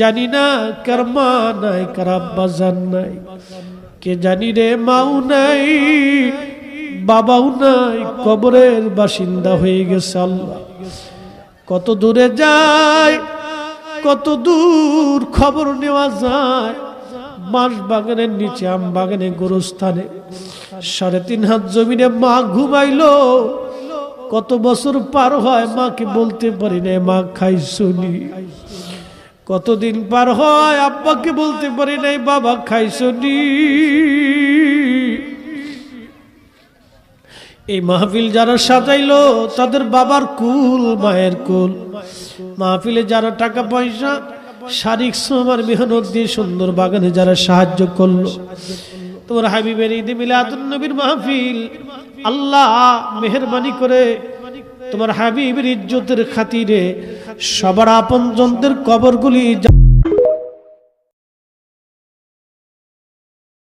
জানি না কার মা নাই, কার আব্বা জান নাই, কে জানি রে মাও নাই, বাবাও নাই, কবরের বাসিন্দা হয়ে গেছে। আল্লাহ কত দূরে যায়, কত দূর খবর নেওয়া যায়। বাঁশ বাগানের নিচে, আম বাগানে, গোরস্থানে 3.5 হাত জমিনে মা ঘুমাইলো। কত বছর পার হয়, মাকে বলতে পারি না মা খাইছনি। কতদিন পার হয়, আব্বাকে বলতে পারি নাই বাবা খাইছনি। এই মাহফিল যারা সাজাইলো তাদের বাবার কুল, মায়ের কুল। মাহফিলে যারা টাকা পয়সা, শারীরিক শ্রম আর মেহনত দিয়ে সুন্দর বাগানে যারা সাহায্য করলো, তোমার হাবিবের ঈদে মিলাদুন নবীর মাহফিল, আল্লাহ মেহেরবানি করে তোমার হাবিবের ইজ্জতের খাতিরে সবার আপনজনদের কবরগুলি